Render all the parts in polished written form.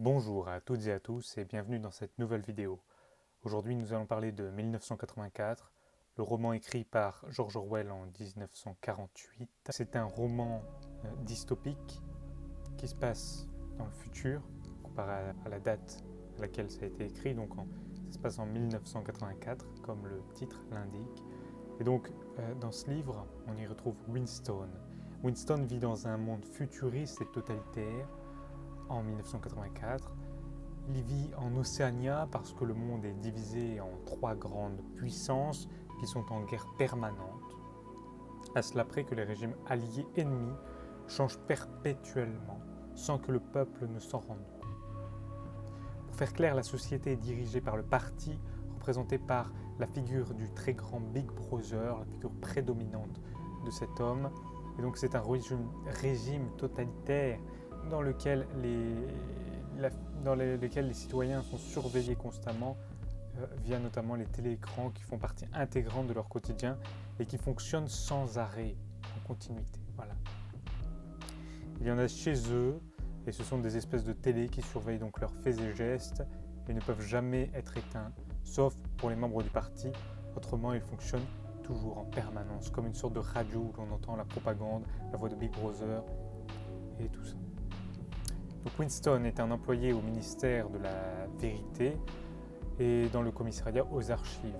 Bonjour à toutes et à tous et bienvenue dans cette nouvelle vidéo. Aujourd'hui nous allons parler de 1984, le roman écrit par George Orwell en 1948. C'est un roman dystopique qui se passe dans le futur, comparé à la date à laquelle ça a été écrit, ça se passe en 1984 comme le titre l'indique. Et donc dans ce livre on y retrouve Winston. Winston vit dans un monde futuriste et totalitaire en 1984. Il vit en Océania parce que le monde est divisé en trois grandes puissances qui sont en guerre permanente. À cela près que les régimes alliés ennemis changent perpétuellement sans que le peuple ne s'en rende compte. Pour faire clair, la société est dirigée par le parti représenté par la figure du très grand Big Brother, la figure prédominante de cet homme. Et donc c'est un régime totalitaire dans lequel les citoyens sont surveillés constamment via notamment les téléécrans qui font partie intégrante de leur quotidien et qui fonctionnent sans arrêt, en continuité. Voilà. Il y en a chez eux et ce sont des espèces de télé qui surveillent donc leurs faits et gestes et ne peuvent jamais être éteints, sauf pour les membres du parti. Autrement, ils fonctionnent toujours en permanence, comme une sorte de radio où l'on entend la propagande, la voix de Big Brother et tout ça. Donc Winston est un employé au ministère de la Vérité et dans le commissariat aux archives.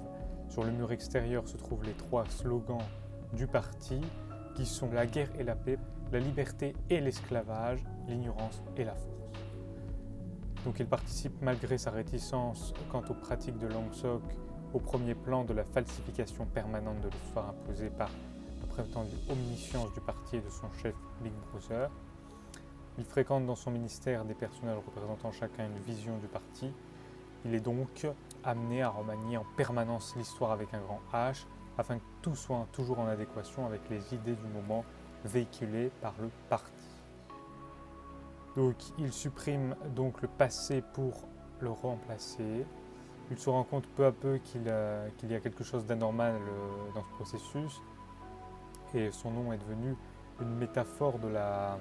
Sur le mur extérieur se trouvent les trois slogans du parti qui sont la guerre et la paix, la liberté et l'esclavage, l'ignorance et la force. Donc il participe malgré sa réticence quant aux pratiques de Longsock au premier plan de la falsification permanente de l'histoire imposée par la prétendue omniscience du parti et de son chef Big Brother. Il fréquente dans son ministère des personnages représentant chacun une vision du parti. Il est donc amené à remanier en permanence l'histoire avec un grand H afin que tout soit toujours en adéquation avec les idées du moment véhiculées par le parti. Donc il supprime donc le passé pour le remplacer. Il se rend compte peu à peu qu'il y a quelque chose d'anormal dans ce processus et son nom est devenu une métaphore de la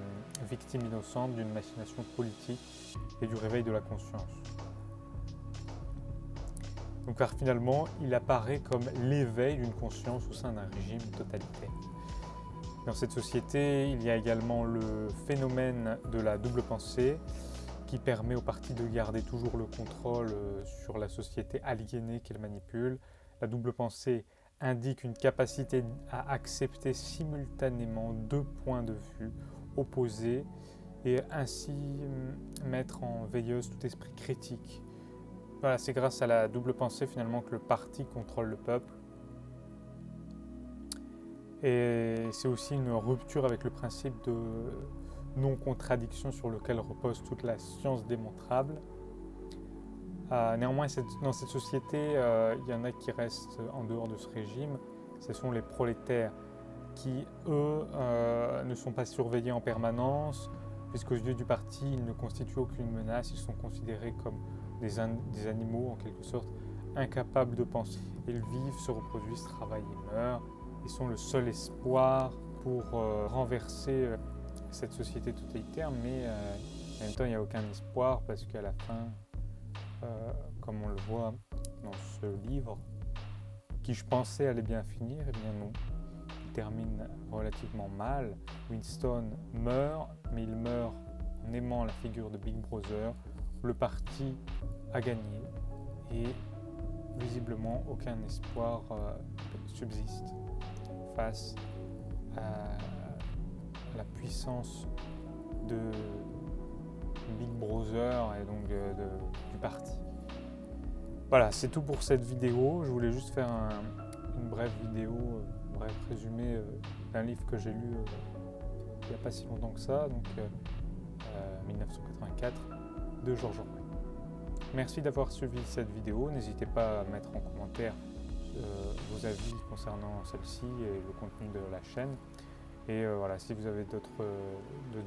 victime innocente d'une machination politique et du réveil de la conscience. Donc car finalement, il apparaît comme l'éveil d'une conscience au sein d'un régime totalitaire. Dans cette société, il y a également le phénomène de la double pensée qui permet au parti de garder toujours le contrôle sur la société aliénée qu'il manipule. La double pensée indique une capacité à accepter simultanément deux points de vue opposés et ainsi mettre en veilleuse tout esprit critique. Voilà, c'est grâce à la double pensée finalement que le parti contrôle le peuple. Et c'est aussi une rupture avec le principe de non-contradiction sur lequel repose toute la science démontrable. Néanmoins, dans cette société, il y en a qui restent en dehors de ce régime. Ce sont les prolétaires qui, eux, ne sont pas surveillés en permanence, puisqu'aux yeux du parti, ils ne constituent aucune menace. Ils sont considérés comme des animaux, en quelque sorte, incapables de penser. Ils vivent, se reproduisent, travaillent et meurent. Ils sont le seul espoir pour renverser cette société totalitaire, mais en même temps, il n'y a aucun espoir parce qu'à la fin, comme on le voit dans ce livre, qui je pensais allait bien finir, et bien non. Il termine relativement mal. Winston meurt, mais il meurt en aimant la figure de Big Brother. Le parti a gagné et visiblement aucun espoir subsiste face à la puissance de Big Brother et donc du parti. Voilà, c'est tout pour cette vidéo. Je voulais juste faire une brève vidéo, un bref résumé d'un livre que j'ai lu il n'y a pas si longtemps que ça, donc 1984, de George Orwell. Merci d'avoir suivi cette vidéo. N'hésitez pas à mettre en commentaire vos avis concernant celle-ci et le contenu de la chaîne. Et voilà, si vous avez d'autres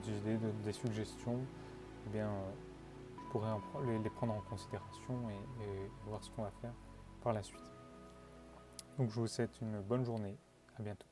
idées, des suggestions, eh bien, je pourrais les prendre en considération et voir ce qu'on va faire par la suite. Donc je vous souhaite une bonne journée, à bientôt.